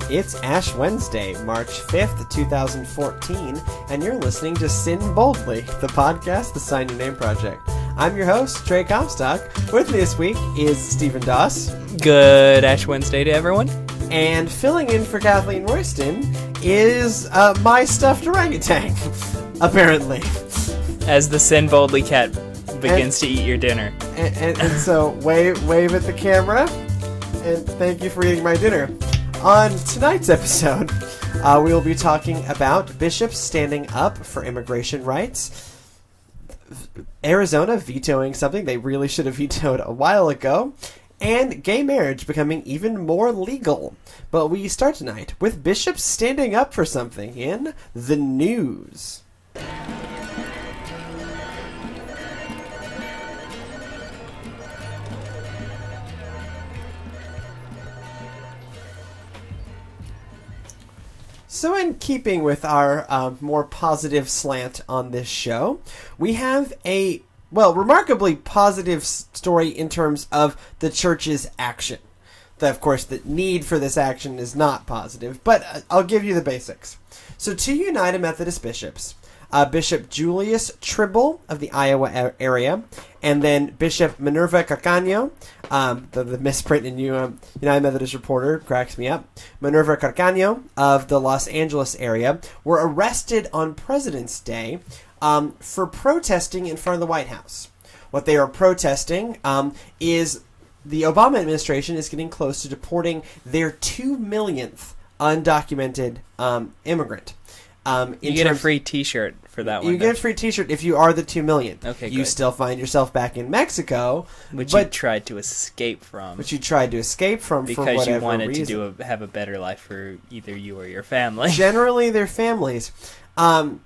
It's Ash Wednesday, March 5th, 2014, and you're listening to SYN Boldly, the podcast, the Sign Your Name Project. I'm your host, Trey Comstock. With me this week is Stephen Doss. Good Ash Wednesday to everyone. And filling in for Kathleen Royston is my stuffed orangutan, apparently. As the SYN Boldly cat begins to eat your dinner. And so, wave at the camera, and thank you for eating my dinner. On tonight's episode, we will be talking about bishops standing up for immigration rights, Arizona vetoing something they really should have vetoed a while ago, and gay marriage becoming even more legal. But we start tonight with bishops standing up for something in the news. So in keeping with our more positive slant on this show, we have a, remarkably positive story in terms of the church's action. Of course, the need for this action is not positive, but I'll give you the basics. So two United Methodist bishops, Bishop Julius Tribble of the Iowa area, and then Bishop Minerva Carcaño, the misprint in United Methodist Reporter cracks me up, Minerva Carcaño of the Los Angeles area, were arrested on President's Day for protesting in front of the White House. What they are protesting is the Obama administration is getting close to deporting their 2 millionth undocumented immigrant. You get a free t-shirt for that one. You get a free t-shirt if you are the 2 millionth. Okay, you good. Still find yourself back in Mexico. Which you tried to escape from. Which you tried to escape from for whatever reason. Because you wanted to have a better life for either you or your family. Generally, their families. But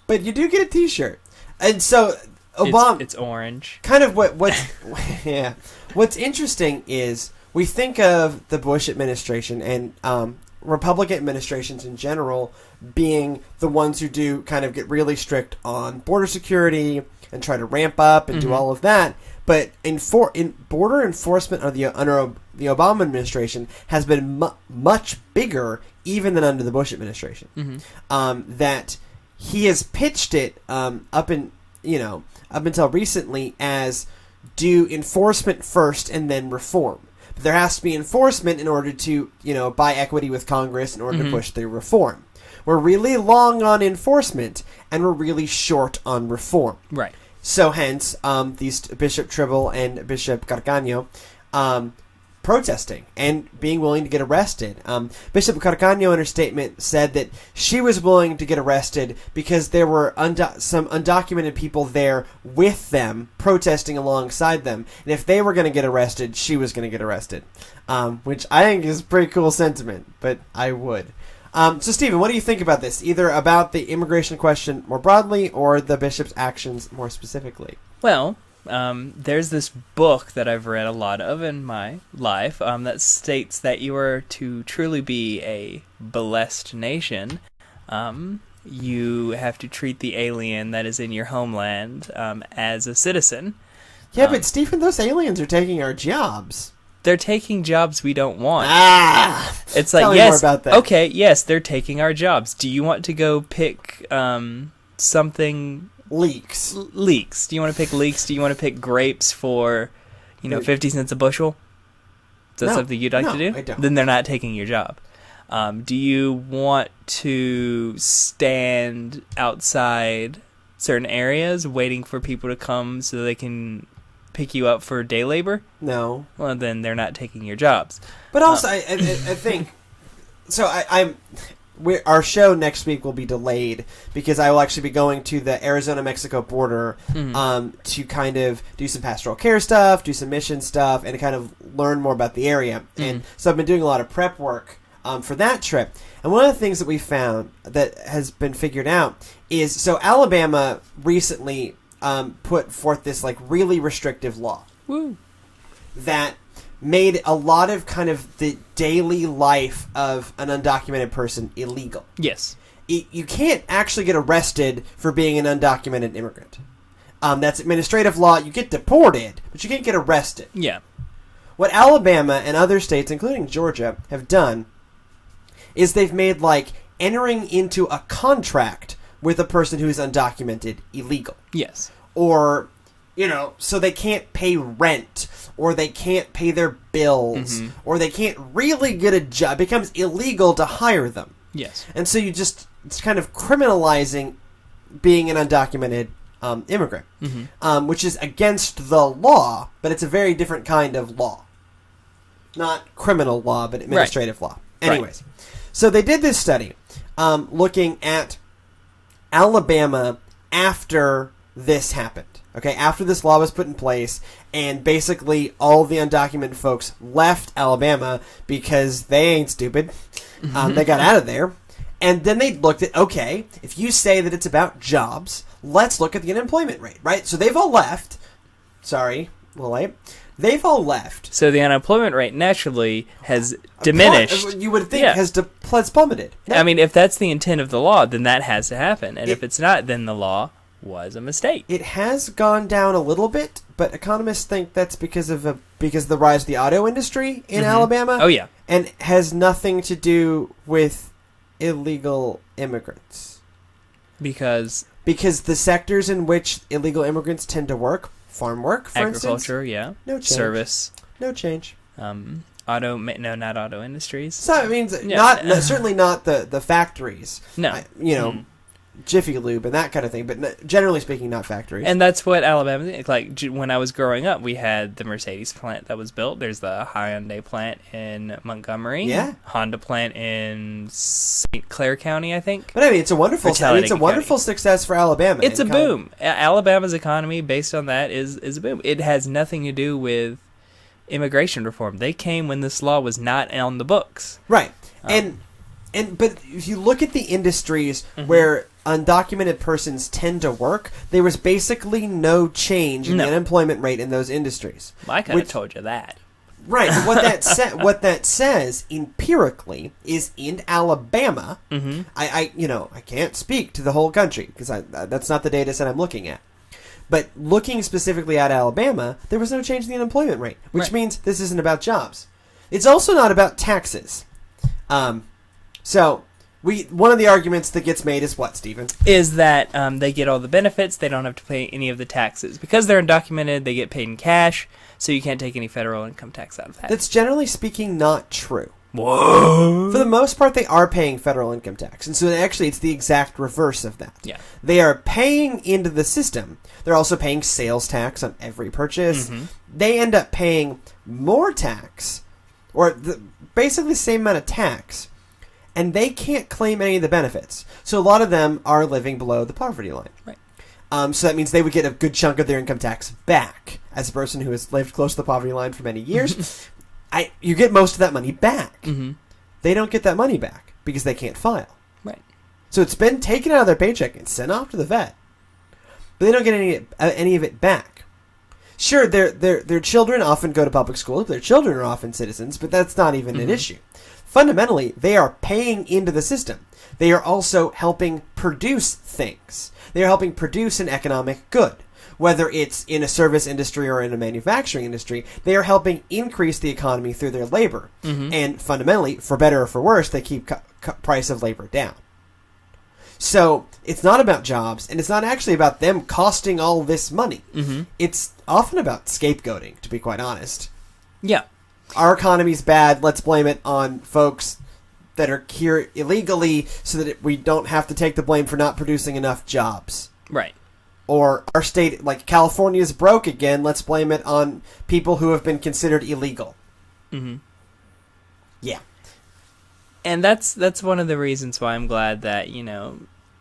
you do get a t-shirt. And so, Obama... It's orange. Kind of yeah. What's interesting is we think of the Bush administration and Republican administrations in general being the ones who do kind of get really strict on border security and try to ramp up and do all of that. But in border enforcement under the Obama administration has been much bigger even than under the Bush administration. That he has pitched it up until recently as do enforcement first and then reform. But there has to be enforcement in order to, buy equity with Congress in order to push through reform. We're really long on enforcement, and we're really short on reform. Right. So hence, these Bishop Tribble and Bishop Carcaño protesting and being willing to get arrested. Bishop Carcaño in her statement said that she was willing to get arrested because there were some undocumented people there with them, protesting alongside them. And if they were going to get arrested, she was going to get arrested. Which I think is a pretty cool sentiment, but I would. So, Stephen, what do you think about this? Either about the immigration question more broadly or the bishop's actions more specifically? Well, there's this book that I've read a lot of in my life that states that you are to truly be a blessed nation. You have to treat the alien that is in your homeland as a citizen. Yeah, but, Stephen, those aliens are taking our jobs. They're taking jobs we don't want. It's like, tell me more about that. Okay, yes, they're taking our jobs. Do you want to go pick something... Leeks. Do you want to pick leeks? Do you want to pick grapes for, 50 cents a bushel? Is that something you'd like to do? I don't. Then they're not taking your job. Do you want to stand outside certain areas waiting for people to come so they can pick you up for day labor? No. Well, then they're not taking your jobs. But also, I think... So our show next week will be delayed because I will actually be going to the Arizona-Mexico border to kind of do some pastoral care stuff, do some mission stuff, and kind of learn more about the area. And so I've been doing a lot of prep work for that trip. And one of the things that we found that has been figured out is, so Alabama recently put forth this really restrictive law that made a lot of kind of the daily life of an undocumented person illegal. Yes. You can't actually get arrested for being an undocumented immigrant. That's administrative law. You get deported, but you can't get arrested. Yeah. What Alabama and other states, including Georgia, have done is they've made, like, entering into a contract with a person who is undocumented illegal. Yes. Or, so they can't pay rent, or they can't pay their bills, or they can't really get a job. It becomes illegal to hire them. Yes. And so it's kind of criminalizing being an undocumented immigrant, which is against the law, but it's a very different kind of law. Not criminal law, but administrative law. Anyways, so they did this study looking at Alabama after this happened. Okay, after this law was put in place, and basically all the undocumented folks left Alabama because they ain't stupid. They got out of there. And then they looked at, okay, if you say that it's about jobs, let's look at the unemployment rate, right? So they've all left. Sorry, a little late. They've all left. So the unemployment rate naturally has diminished. You would think has plummeted. I mean, if that's the intent of the law, then that has to happen. And if it's not, then the law was a mistake. It has gone down a little bit, but economists think that's because of the rise of the auto industry in Alabama. Oh, yeah. And has nothing to do with illegal immigrants. Because the sectors in which illegal immigrants tend to work, farm work, for agriculture, instance, no change. Service, no change. Not auto industries. So it means certainly not the factories. No, Jiffy Lube and that kind of thing, but generally speaking, not factories. And that's what Alabama, like when I was growing up, we had the Mercedes plant that was built. There's the Hyundai plant in Montgomery. Yeah. Honda plant in St. Clair County, I think. But I mean, it's a wonderful success for Alabama. It's a boom. Alabama's economy, based on that, is a boom. It has nothing to do with immigration reform. They came when this law was not on the books. Right. But if you look at the industries where undocumented persons tend to work, there was basically no change in the unemployment rate in those industries. Well, I could have told you that. Right. But what that says empirically is in Alabama. I can't speak to the whole country because that's not the data set I'm looking at. But looking specifically at Alabama, there was no change in the unemployment rate, which means this isn't about jobs. It's also not about taxes. So, one of the arguments that gets made is what, Stephen? Is that they get all the benefits, they don't have to pay any of the taxes. Because they're undocumented, they get paid in cash, so you can't take any federal income tax out of that. That's generally speaking not true. Whoa. For the most part, they are paying federal income tax. And so actually, it's the exact reverse of that. Yeah. They are paying into the system. They're also paying sales tax on every purchase. They end up paying more tax, or basically the same amount of tax, and they can't claim any of the benefits. So a lot of them are living below the poverty line. Right. So that means they would get a good chunk of their income tax back. As a person who has lived close to the poverty line for many years, you get most of that money back. They don't get that money back because they can't file. Right. So it's been taken out of their paycheck and sent off to the vet. But they don't get any of it back. Sure, their children often go to public schools. Their children are often citizens, but that's not even an issue. Fundamentally, they are paying into the system. They are also helping produce things. They are helping produce an economic good. Whether it's in a service industry or in a manufacturing industry, they are helping increase the economy through their labor. And fundamentally, for better or for worse, they keep price of labor down. So it's not about jobs, and it's not actually about them costing all this money. It's often about scapegoating, to be quite honest. Yeah. Our economy's bad, let's blame it on folks that are here illegally so that we don't have to take the blame for not producing enough jobs. Right. Or our state, like California's broke again, let's blame it on people who have been considered illegal. Yeah. And that's one of the reasons why I'm glad that,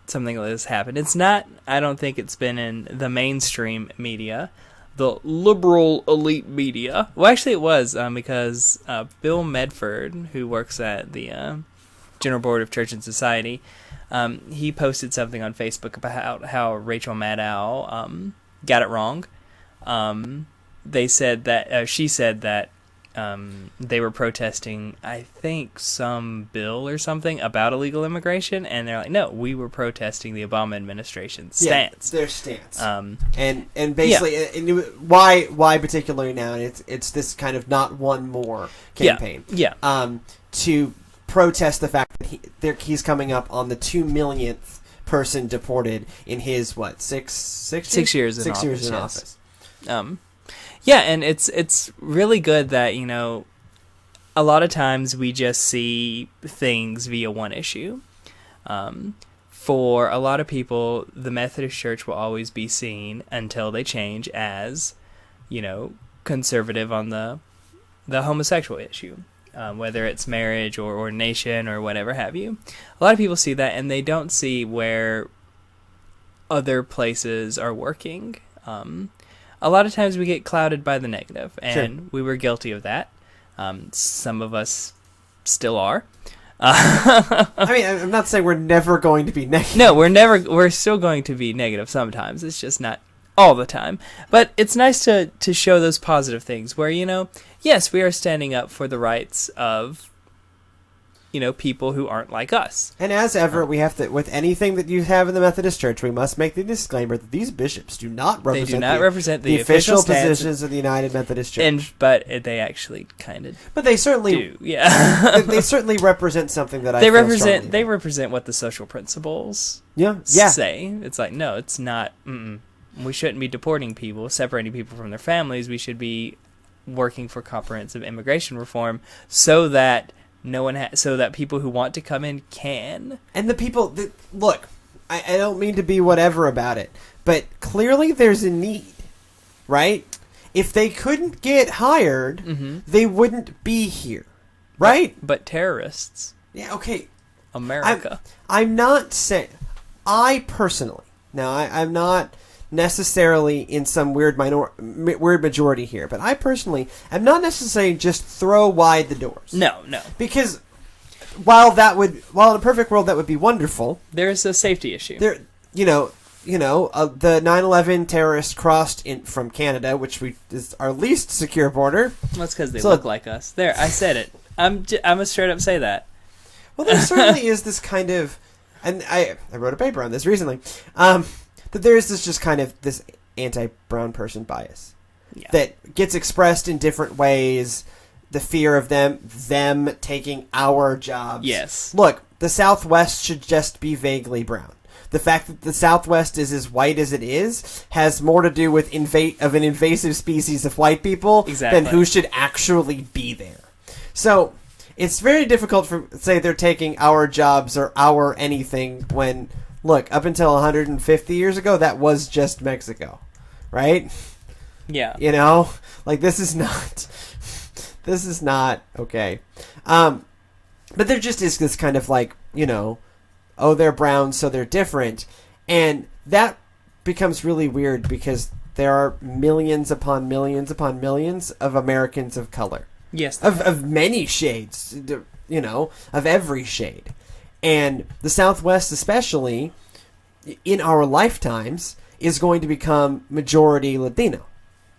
something like this happened. It's not, I don't think it's been in the mainstream media, the liberal elite media. Well, actually it was, because Bill Medford, who works at the General Board of Church and Society, he posted something on Facebook about how Rachel Maddow got it wrong. They said that, she said that they were protesting, I think, some bill or something about illegal immigration, and they're like, no, we were protesting the Obama administration's stance. Their stance. And basically, why particularly now? And it's this kind of not one more campaign. Yeah. To protest the fact he's coming up on the 2 millionth person deported in his, what, 6 years in 6 office, years in yes. office. Yeah, and it's really good that, a lot of times we just see things via one issue. For a lot of people, the Methodist Church will always be seen, until they change, as, conservative on the homosexual issue, whether it's marriage or ordination or whatever have you. A lot of people see that, and they don't see where other places are working. A lot of times we get clouded by the negative, and Sure. we were guilty of that. Some of us still are. I mean, I'm not saying we're never going to be negative. No, we're still going to be negative sometimes. It's just not all the time. But it's nice to show those positive things where, yes, we are standing up for the rights of, people who aren't like us. And as ever, we have to, with anything that you have in the Methodist Church, we must make the disclaimer that these bishops do not represent the official stance positions of the United Methodist Church. But they actually kind of But they certainly do. Yeah. they certainly represent something that they feel represent strongly they about. represent what the social principles Yeah. say. It's like, no, it's not. We shouldn't be deporting people, separating people from their families. We should be working for comprehensive immigration reform so that so that people who want to come in can. And the people that look, I don't mean to be whatever about it, but clearly there's a need, right? If they couldn't get hired, they wouldn't be here, right? But terrorists. Yeah, okay. America. I'm not saying, I personally, now I'm not necessarily in some weird majority here, but I personally am not necessarily just throw wide the doors. No. Because while in a perfect world that would be wonderful, there's a safety issue. There, the 9/11 terrorists crossed in from Canada, which is our least secure border. Well, that's because they look like us. There, I said it. I'm gonna straight up say that. Well, there certainly is this kind of, and I wrote a paper on this recently. That there is this anti-brown person bias that gets expressed in different ways. The fear of them taking our jobs. Yes. Look, the Southwest should just be vaguely brown. The fact that the Southwest is as white as it is has more to do with an invasive species of white people than who should actually be there. So it's very difficult to say they're taking our jobs or our anything when... Look, up until 150 years ago, that was just Mexico, right? Yeah. This is not okay. But there just is this kind of they're brown, so they're different. And that becomes really weird because there are millions upon millions upon millions of Americans of color. Yes. Of many shades, of every shade. And the Southwest, especially, in our lifetimes, is going to become majority Latino.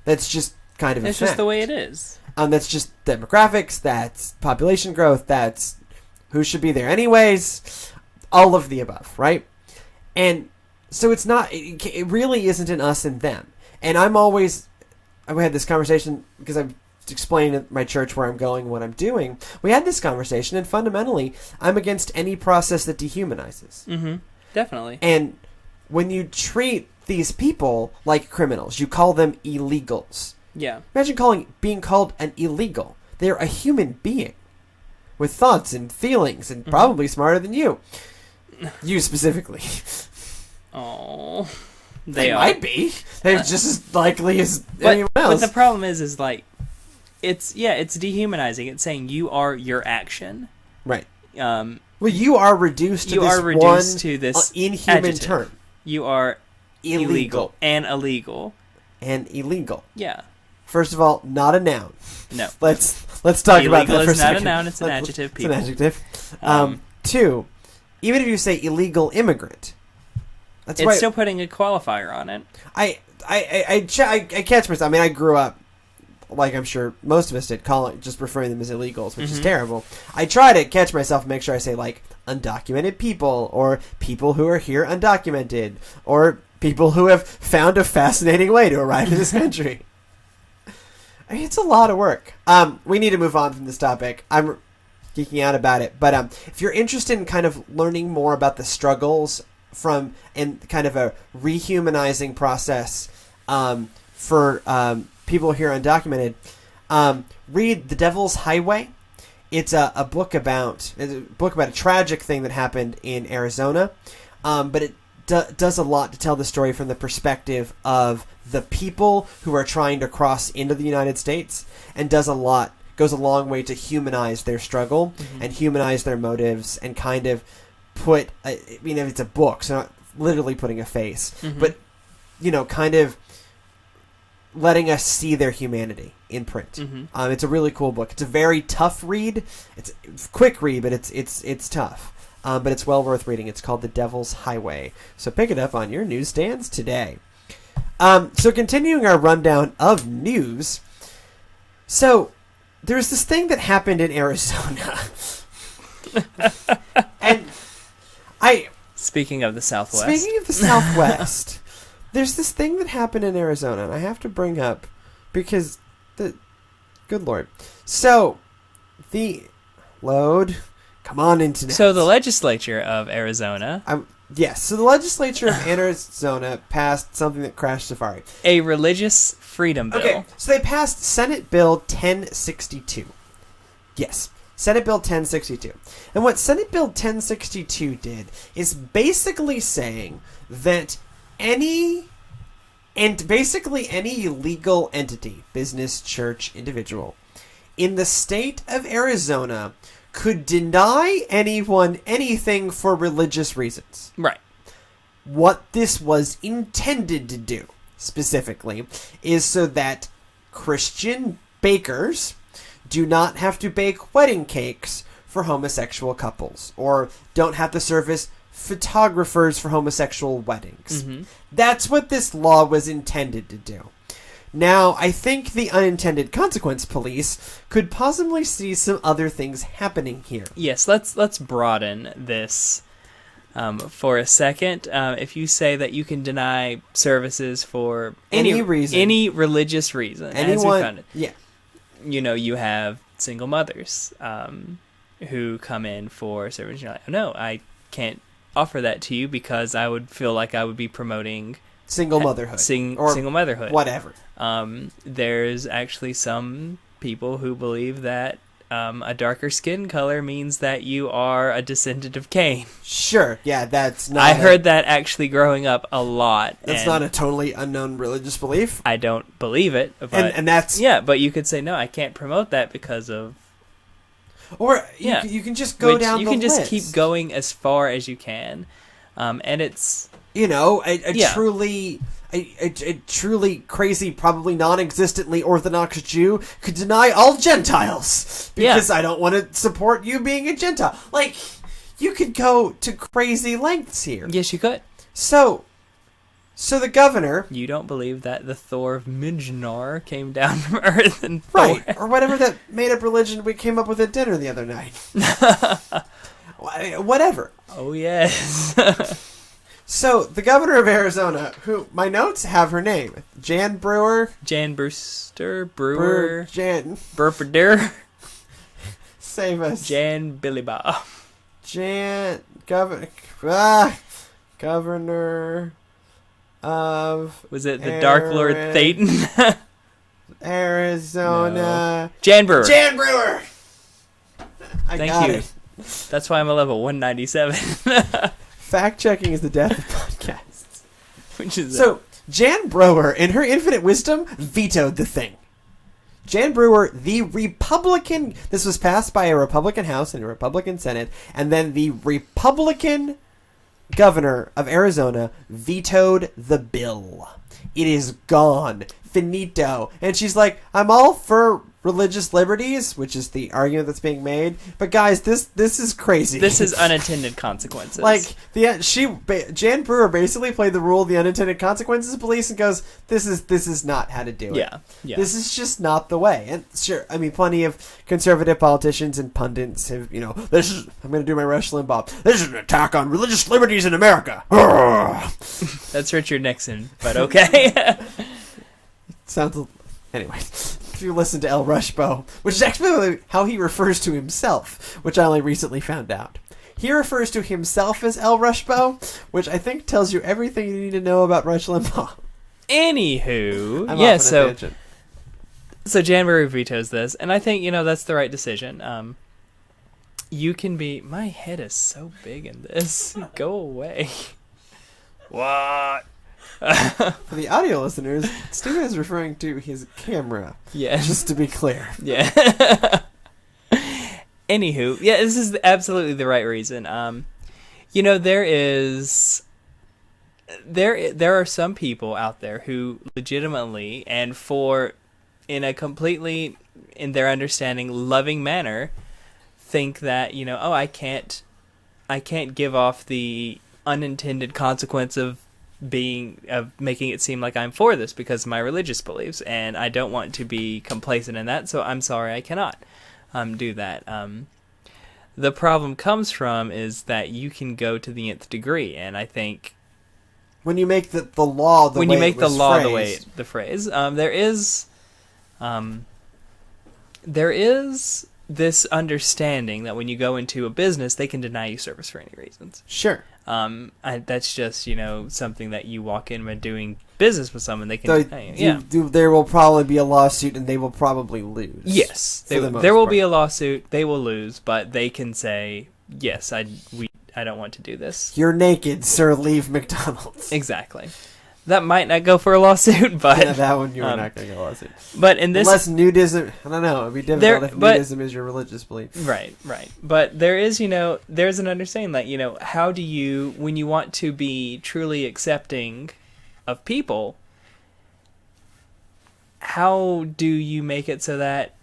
That's just kind of a fact. It's just the way it is. That's just demographics, that's population growth, that's who should be there anyways, all of the above, right? And so it really isn't an us and them. And I had this conversation because I'm explaining at my church where I'm going, what I'm doing. We had this conversation, and fundamentally, I'm against any process that dehumanizes. Mm-hmm. Definitely. And when you treat these people like criminals, you call them illegals. Yeah. Imagine being called an illegal. They're a human being with thoughts and feelings and probably smarter than you. You specifically. Oh, they might be. They're just as likely as anyone else. But the problem is it's dehumanizing. It's saying you are your action. Right. Well, you are reduced to this inhuman adjective. term. You are illegal and illegal. And illegal. Yeah. First of all, not a noun. No. Let's talk about that for a second. Illegal is not a noun, it's an adjective, people. It's an adjective. Two, even if you say illegal immigrant, it's still putting a qualifier on it. I catch myself. I mean, I grew up, like I'm sure most of us did, just referring them as illegals, which is terrible. I try to catch myself and make sure I say, undocumented people, or people who are here undocumented, or people who have found a fascinating way to arrive in this country. I mean, it's a lot of work. We need to move on from this topic. geeking out about it. But if you're interested in kind of learning more about the struggles from and kind of a rehumanizing process for people here undocumented, read The Devil's Highway. It's a book about a tragic thing that happened in Arizona, but it does a lot to tell the story from the perspective of the people who are trying to cross into the United States, and goes a long way to humanize their struggle and humanize their motives, and kind of put, it's a book, so not literally putting a face, but, kind of letting us see their humanity in print. It's a really cool book. It's a very tough read. It's a quick read, but it's tough. But it's well worth reading. It's called The Devil's Highway. So pick it up on your newsstands today. So continuing our rundown of news. So there's this thing that happened in Arizona. And Speaking of the Southwest, there's this thing that happened in Arizona, and I have to bring up because good Lord. So come on, internet. So the legislature of Arizona. Yes, so the legislature of Arizona passed something that crashed Safari. A religious freedom bill. Okay, so they passed Senate Bill 1062. Yes, Senate Bill 1062. And what Senate Bill 1062 did is basically saying that any legal entity, business, church, individual, in the state of Arizona could deny anyone anything for religious reasons. Right. What this was intended to do, specifically, is so that Christian bakers do not have to bake wedding cakes for homosexual couples, or don't have to serve as photographers for homosexual weddings. That's what this law was intended to do. Now, I think the unintended consequence police could possibly see some other things happening here. Yes, let's broaden this for a second. If you say that you can deny services for any reason, any religious reason, anyone, as we found it, yeah, you have single mothers who come in for service. You're like, no, I can't offer that to you because I would feel like I would be promoting single motherhood, single motherhood, whatever. There's actually some people who believe that a darker skin color means that you are a descendant of Cain. Sure, yeah, that's not... I heard that actually growing up a lot. That's not a totally unknown religious belief. I don't believe it. But, and that's... Yeah, but you could say, no, I can't promote that because of... Or you can just go down the list. You can just keep going as far as you can. And it's... A truly crazy, probably non-existently Orthodox Jew could deny all Gentiles because I don't want to support you being a Gentile. Like, you could go to crazy lengths here. Yes, you could. So the governor... You don't believe that the Thor of Midgnar came down from Earth and Right, or whatever that made-up religion we came up with at dinner the other night. Whatever. Oh, yes. So, the governor of Arizona, who, my notes have her name, Jan Brewer. Jan Brewster, Brewer. Jan. Burpadur. Save us. Jan Billy Bob. Governor of... Was it the Dark Lord Thetan? Arizona. No. Jan Brewer. Jan Brewer! Thank you. That's why I'm a level 197. Fact-checking is the death of podcasts. Which is so, Jan Brewer, in her infinite wisdom, vetoed the thing. Jan Brewer, the Republican... This was passed by a Republican House and a Republican Senate, and then the Republican governor of Arizona vetoed the bill. It is gone. Finito. And she's like, I'm all for religious liberties, which is the argument that's being made. But guys, this is crazy. This is unintended consequences. Like Jan Brewer basically played the rule of the unintended consequences police and goes, this is not how to do it. Yeah. This is just not the way. And sure, I mean, plenty of conservative politicians and pundits have, I'm going to do my Rush Limbaugh. This is an attack on religious liberties in America. That's Richard Nixon, but okay. Sounds... Anyway. if you listen to El Rushbo, which is actually how he refers to himself, which I only recently found out. He refers to himself as El Rushbo, which I think tells you everything you need to know about Rush Limbaugh. Anywho, I'm yeah, off on a tangent. So January vetoes this, and I think, that's the right decision. You can be... My head is so big in this. Go away. What? For the audio listeners, Steven is referring to his camera. Yeah. Just to be clear. Yeah. Anywho, yeah, this is absolutely the right reason. There are some people out there who legitimately and in a completely, in their understanding, loving manner, think that, I can't give off the unintended consequence of making it seem like I'm for this because of my religious beliefs, and I don't want to be complacent in that, so I'm sorry I cannot do that. The problem comes from is that you can go to the nth degree, and I think when you make the law the when way you make it was the law phrased, the way the phrase, there is this understanding that when you go into a business, they can deny you service for any reasons. Sure. That's just, something that you walk in when doing business with someone, they can deny you. Yeah. There will probably be a lawsuit, and they will probably lose. Yes. There will be a lawsuit, they will lose, but they can say, yes, I don't want to do this. You're naked, sir, leave McDonald's. Exactly. That might not go for a lawsuit, but... Yeah, that one you were not going to get a lawsuit. But in this... Unless nudism... I don't know. It'd be difficult if nudism is your religious belief. Right. But there is, there's an understanding that, how do you... When you want to be truly accepting of people, how do you make it so that,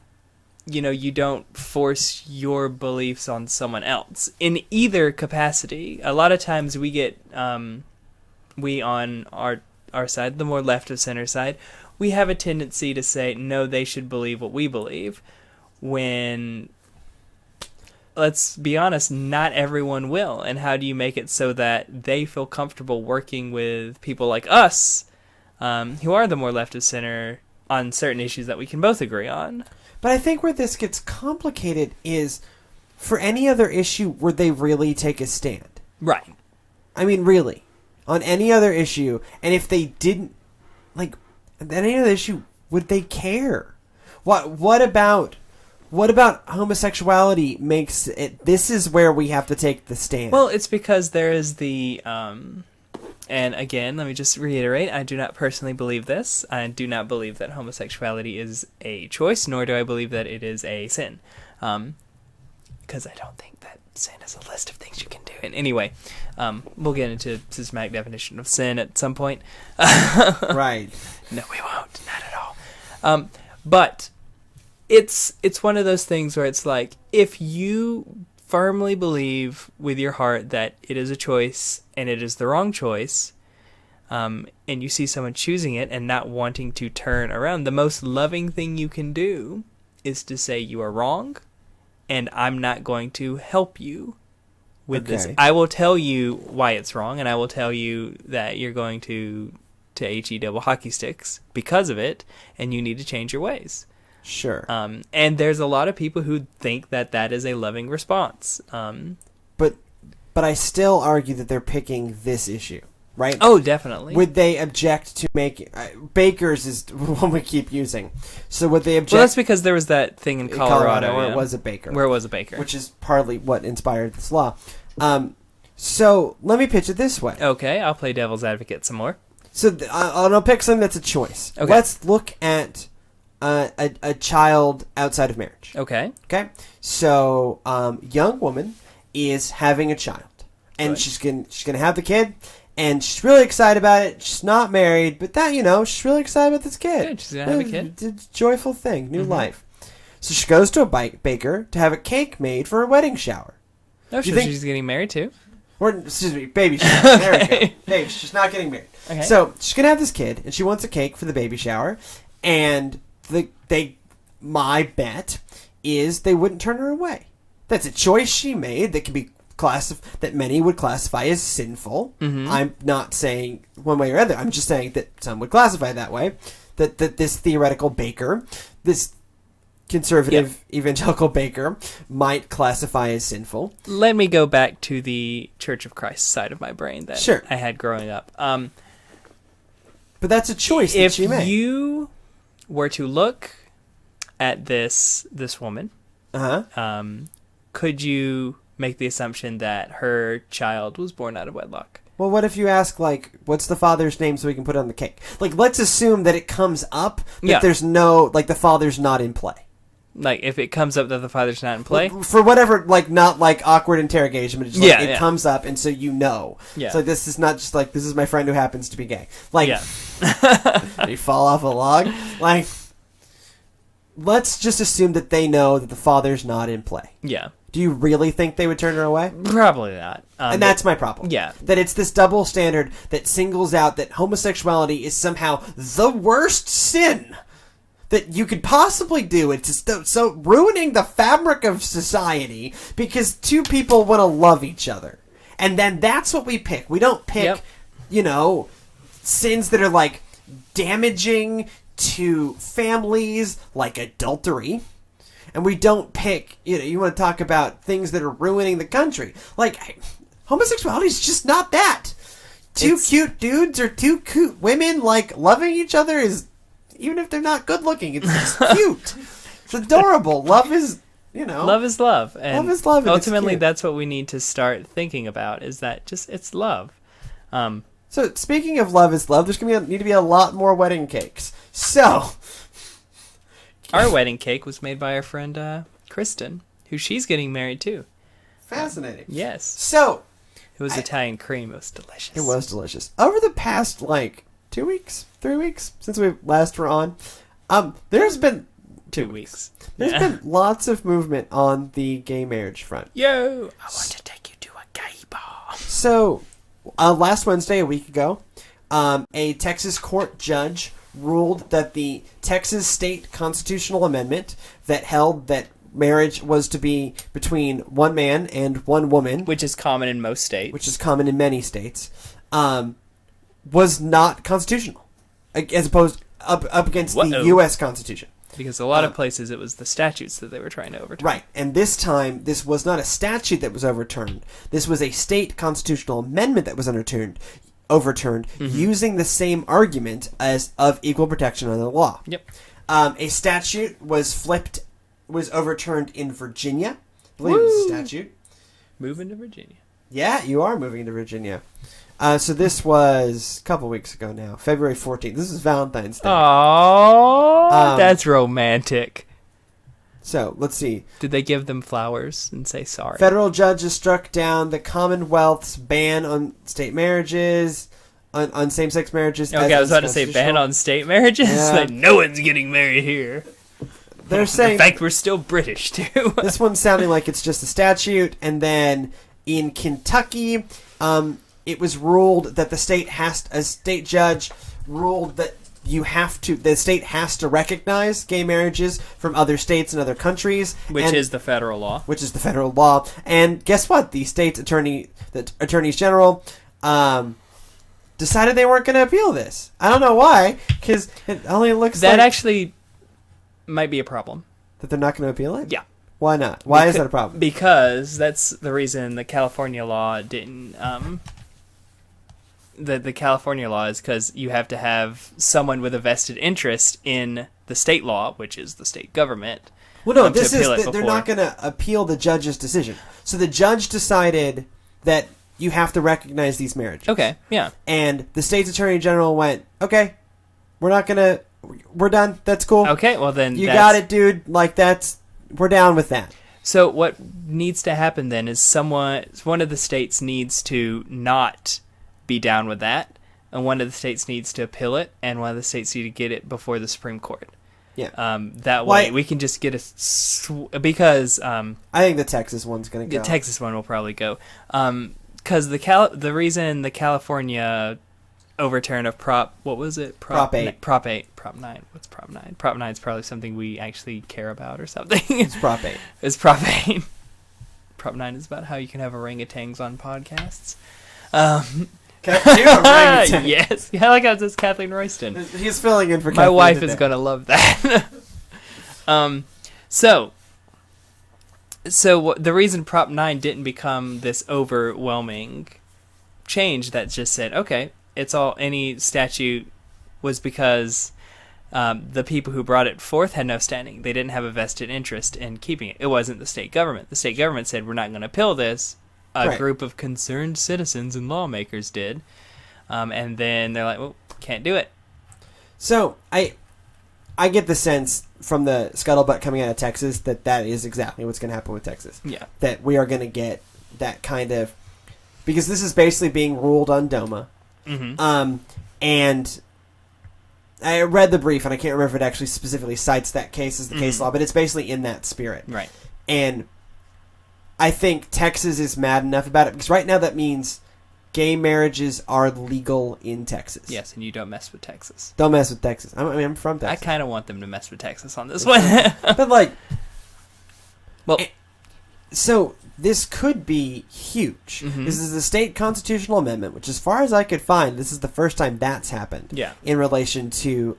you don't force your beliefs on someone else? In either capacity. A lot of times we get... we on our side, the more left of center side, we have a tendency to say, no, they should believe what we believe, when, let's be honest, not everyone will. And how do you make it so that they feel comfortable working with people like us, who are the more left of center on certain issues that we can both agree on? But I think where this gets complicated is, for any other issue, would they really take a stand? Right. I mean, really. On any other issue, and if they didn't, on any other issue, would they care? What about homosexuality makes it? This is where we have to take the stand. Well, it's because there is the, and again, let me just reiterate, I do not personally believe this. I do not believe that homosexuality is a choice, nor do I believe that it is a sin. Because I don't think that sin is a list of things you can do. And anyway, we'll get into systematic definition of sin at some point. Right. No, we won't. Not at all. But it's one of those things where it's like, if you firmly believe with your heart that it is a choice and it is the wrong choice, and you see someone choosing it and not wanting to turn around, the most loving thing you can do is to say you are wrong, and I'm not going to help you with this. I will tell you why it's wrong, and I will tell you that you're going to HE double hockey sticks because of it, and you need to change your ways. Sure. And there's a lot of people who think that that is a loving response. But I still argue that they're picking this issue, right? Oh, definitely. Would they object to making... Baker's is one we keep using. So would they object... Well, that's because there was that thing in Colorado where it was a baker. Where it was a baker. Which is partly what inspired this law. So let me pitch it this way. Okay, I'll play devil's advocate some more. So I'll pick something that's a choice. Okay. Let's look at a child outside of marriage. Okay. Okay. So young woman is having a child. And she's gonna have the kid. And she's really excited about it. She's not married, but she's really excited about this kid. Good, she's going to have a kid. It's a joyful thing, new life. So she goes to a baker to have a cake made for her wedding shower. Oh, so she's getting married too? Or, excuse me, baby shower. Okay. There we go. Baby, she's not getting married. Okay. So she's going to have this kid, and she wants a cake for the baby shower. And my bet is they wouldn't turn her away. That's a choice she made that can be that many would classify as sinful. I'm not saying one way or other. I'm just saying that some would classify it that way. that this theoretical baker, this conservative evangelical baker, might classify as sinful. Let me go back to the Church of Christ side of my brain that Sure. I had growing up. But that's a choice that she made. If you were to look at this woman, could you make the assumption that her child was born out of wedlock? Well, what if you ask, like, what's the father's name so we can put it on the cake? Like, let's assume that it comes up that there's no, like, the father's not in play. Like, if it comes up that the father's not in play? For whatever, like, not, like, awkward interrogation, but it's just, like, it comes up, and so you know. Yeah. So this is not just, like, this is my friend who happens to be gay. Like, did he fall off a log? Like, let's just assume that they know that the father's not in play. Yeah. Do you really think they would turn her away? Probably not. And that's my problem. Yeah. That it's this double standard that singles out that homosexuality is somehow the worst sin that you could possibly do. It's just so ruining the fabric of society because two people want to love each other. And then that's what we pick. We don't pick, sins that are, like, damaging to families, like adultery. And we don't pick, you want to talk about things that are ruining the country. Like, homosexuality is just not that. Two cute dudes or two cute women, like, loving each other is, even if they're not good looking, it's just cute. It's adorable. Love is, Love is love. And love is love. And ultimately, that's what we need to start thinking about, is that just, it's love. So, speaking of love is love, there's going to need to be a lot more wedding cakes. So... Our wedding cake was made by our friend Kristen, who she's getting married to. Fascinating. Yes. So... It was Italian cream. It was delicious. It was delicious. Over the past, 3 weeks, since we last were on, there's been... 2 weeks. There's been lots of movement on the gay marriage front. Yo! I want to take you to a gay bar. So, last Wednesday, a week ago, a Texas court judge ruled that the Texas state constitutional amendment that held that marriage was to be between one man and one woman, which is common in most states, which is common in many states, was not constitutional, as opposed up against the U.S. Constitution. Because a lot of places it was the statutes that they were trying to overturn. Right, and this time, this was not a statute that was overturned. This was a state constitutional amendment that was overturned using the same argument as of equal protection under the law. Yep. A statute was overturned in Virginia. I believe it was a statute. Moving to Virginia. Yeah, you are moving to Virginia. So this was a couple weeks ago now, February 14th. This is Valentine's Day. Aww, that's romantic. So, let's see. Did they give them flowers and say sorry? Federal judges struck down the Commonwealth's ban on state marriages, on same-sex marriages. Okay, I was about to say ban on state marriages? Yeah. Like, no one's getting married here. They're saying... In fact, we're still British, too. This one's sounding like it's just a statute, and then in Kentucky, it was ruled that a state judge ruled that the state has to recognize gay marriages from other states and other countries. Which is the federal law. Which is the federal law. And guess what? The state's attorneys general, decided they weren't going to appeal this. I don't know why, because it only looks that actually might be a problem. That they're not going to appeal it? Yeah. Why not? Why is that a problem? Because that's the reason the California law didn't... The California law is because you have to have someone with a vested interest in the state law, which is the state government. Well, no, they're not going to appeal the judge's decision. So the judge decided that you have to recognize these marriages. Okay, yeah. And the state's attorney general went, okay, we're done. That's cool. Okay, well then you got it, dude. Like, we're down with that. So what needs to happen then is one of the states needs to not be down with that, and one of the states needs to appeal it, and one of the states need to get it before the Supreme Court. Yeah. That way we can just get because I think the Texas one's going to go. The Texas one will probably go. Because the reason the California overturn of Prop 8. Prop 9. What's Prop 9? Prop 9 is probably something we actually care about or something. It's Prop 8. It's Prop 8. Prop 9 is about how you can have orangutans on podcasts. Yes. Yeah, I like how it says Kathleen Royston. He's filling in for My Kathleen wife today. is going to love that. So the reason Prop 9 didn't become this overwhelming change that just said, okay, it's all any statute was because the people who brought it forth had no standing. They didn't have a vested interest in keeping it. It wasn't the state government. The state government said, we're not going to appeal this. A group of concerned citizens and lawmakers did. And then they're like, well, can't do it. So I get the sense from the scuttlebutt coming out of Texas that is exactly what's going to happen with Texas. Yeah. That we are going to get that kind of... Because this is basically being ruled on DOMA. Mm-hmm. And I read the brief, and I can't remember if it actually specifically cites that case as the case law, but it's basically in that spirit. Right. And I think Texas is mad enough about it, because right now that means gay marriages are legal in Texas. Yes, and you don't mess with Texas. Don't mess with Texas. I'm from Texas. I kind of want them to mess with Texas on this one. But, like... Well... So, this could be huge. Mm-hmm. This is a state constitutional amendment, which as far as I could find, this is the first time that's happened. Yeah. In relation to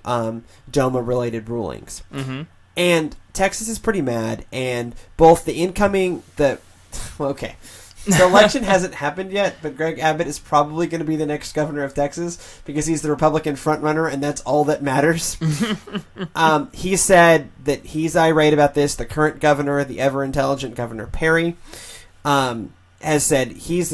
DOMA-related rulings. Mm-hmm. And Texas is pretty mad, and both the incoming... The election hasn't happened yet, but Greg Abbott is probably going to be the next governor of Texas because he's the Republican frontrunner, and that's all that matters. He said that he's irate about this. The current governor, the ever-intelligent Governor Perry, has said he's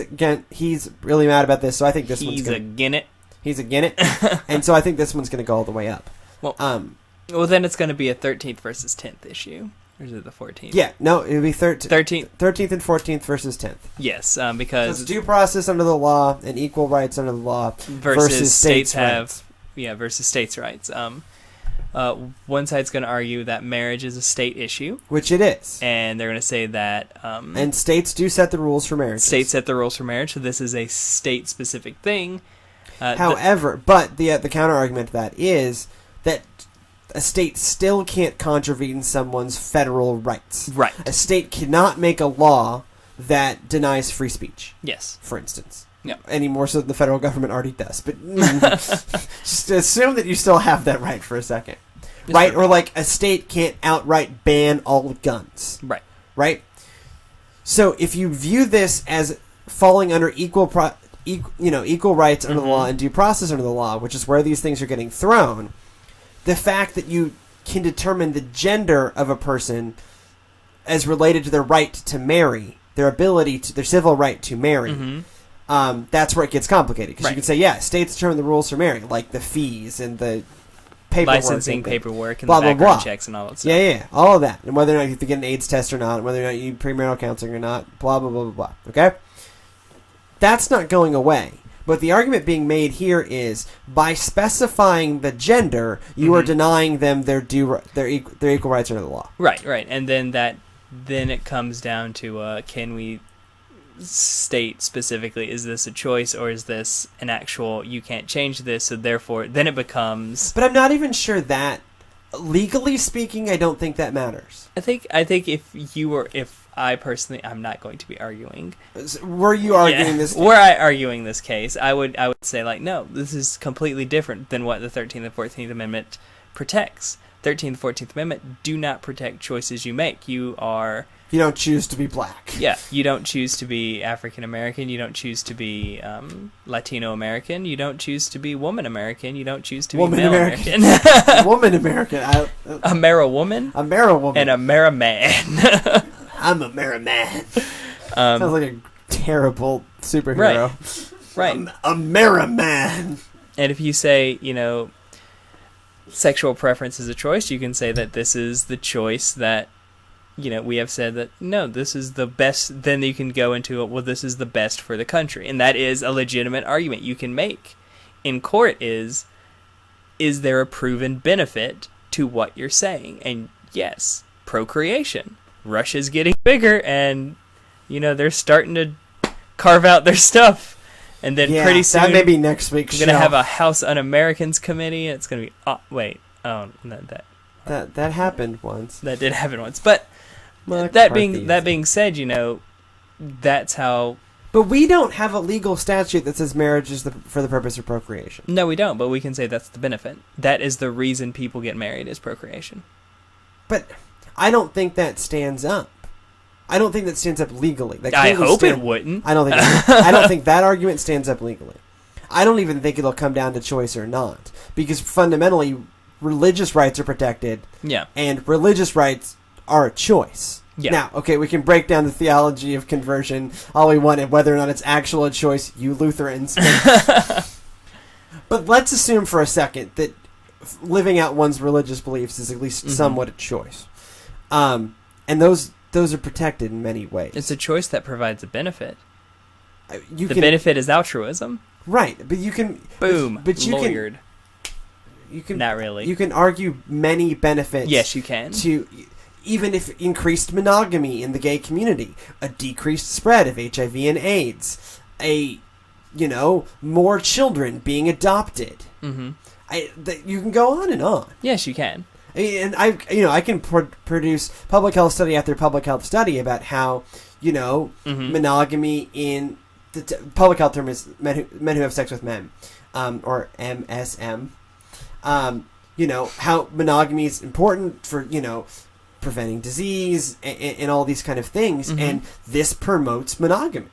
really mad about this, so I think this one's going to... He's again it. And so I think this one's going to go all the way up. Well, then it's going to be a 13th versus 10th issue. Or is it the 14th? Yeah, no, it would be 13th. 13th and 14th versus 10th. Yes, because... So it's due process under the law and equal rights under the law versus states rights. Versus states' rights. One side's going to argue that marriage is a state issue. Which it is. And they're going to say that... and states do set the rules for marriage. States set the rules for marriage, so this is a state-specific thing. However, but the counter-argument to that is that a state still can't contravene someone's federal rights. Right. A state cannot make a law that denies free speech. Yes. For instance. Yeah. Any more so than the federal government already does. But just assume that you still have that right for a second. Yes, right? sir. Or like a state can't outright ban all guns. Right. Right? So if you view this as falling under equal rights under the law and due process under the law, which is where these things are getting thrown, the fact that you can determine the gender of a person as related to their right to marry, their civil right to marry, that's where it gets complicated. Because you can say, states determine the rules for marrying, like the fees and the paperwork. Licensing paperwork and blah, the blah, background blah. checks and all that stuff. Yeah, all of that. And whether or not you have to get an AIDS test or not, and whether or not you need premarital counseling or not, blah, blah, blah, blah, blah. Okay? That's not going away. But the argument being made here is, by specifying the gender, you are denying them their equal rights under the law. Right. And then it comes down to, can we state specifically, is this a choice or is this an actual, you can't change this, so therefore, then it becomes... But I'm not even sure that, legally speaking, I don't think that matters. I think if I personally, I'm not going to be arguing. Were you arguing this case? Were I arguing this case, I would say, like, no, this is completely different than what the 13th and 14th Amendment protects. 13th and 14th Amendment do not protect choices you make. You don't choose to be black. Yeah, you don't choose to be African American. You don't choose to be Latino American. You don't choose to be woman American. You don't choose to be male American. Woman American. Amera woman. Amera woman. And Amera man. I'm a man. Sounds like a terrible superhero. Right. Amera man. And if you say, sexual preference is a choice, you can say that this is the choice that, we have said that, no, this is the best. Then you can go into, well, this is the best for the country. And that is a legitimate argument you can make in court is there a proven benefit to what you're saying? And yes, procreation. Russia's getting bigger, and they're starting to carve out their stuff, and then pretty soon that may be next week's we're gonna have a House Un-Americans committee, and it's gonna be that happened once. That did happen once, but that being said, that's how But we don't have a legal statute that says marriage is for the purpose of procreation. No, we don't, but we can say that's the benefit. That is the reason people get married, is procreation. But I don't think that stands up. I don't think that stands up legally. I hope it wouldn't. I don't think I don't think that argument stands up legally. I don't even think it'll come down to choice or not. Because fundamentally, religious rights are protected. Yeah. And religious rights are a choice. Yeah. Now, okay, we can break down the theology of conversion all we want and whether or not it's actual a choice, you Lutherans. But let's assume for a second that living out one's religious beliefs is at least somewhat a choice. And those are protected in many ways. It's a choice that provides a benefit. The benefit is altruism. Right, but you can... Boom, but you lawyered. Can... Not really. You can argue many benefits. Yes, you can. To... Even if increased monogamy in the gay community, a decreased spread of HIV and AIDS, more children being adopted. Mm-hmm. You can go on and on. Yes, you can. And I can produce public health study after public health study about how, monogamy in the public health term is men who have sex with men, or MSM. How monogamy is important for, preventing disease and all these kind of things, and this promotes monogamy.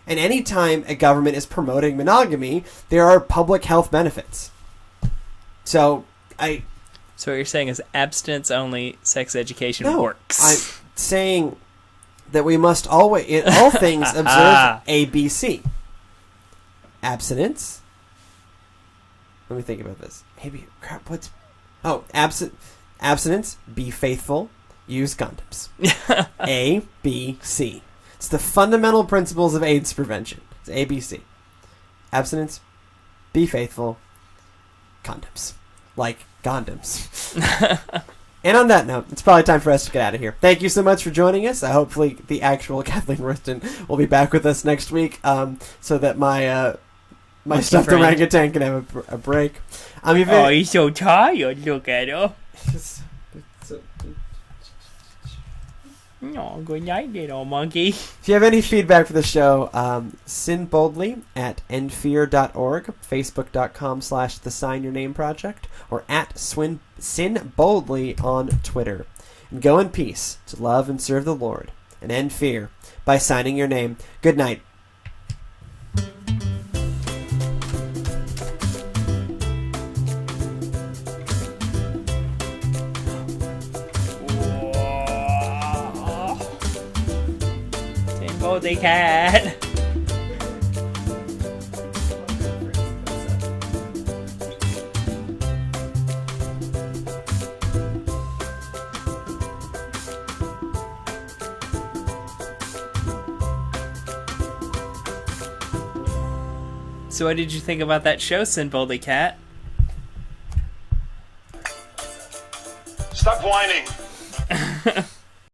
And anytime a government is promoting monogamy, there are public health benefits. So what you're saying is abstinence-only sex education works. I'm saying that we must always, in all things, observe ABC. Abstinence. Let me think about this. Abstinence, be faithful, use condoms. A, B, C. It's the fundamental principles of AIDS prevention. It's A, B, C. Abstinence, be faithful, condoms. Like condoms. And on that note, it's probably time for us to get out of here. Thank you so much for joining us. Hopefully the actual Kathleen Royston will be back with us next week, so that my stuffed orangutan can have a break. He's so tired. Look at him. Oh, good night, little monkey. If you have any feedback for the show, SYN Boldly at endfear.org, facebook.com/the Sign Your Name Project, or at SYN Boldly on Twitter. And go in peace to love and serve the Lord and end fear by signing your name. Good night. Boldly cat. So what did you think about that show, SYN Boldly Cat? Stop whining.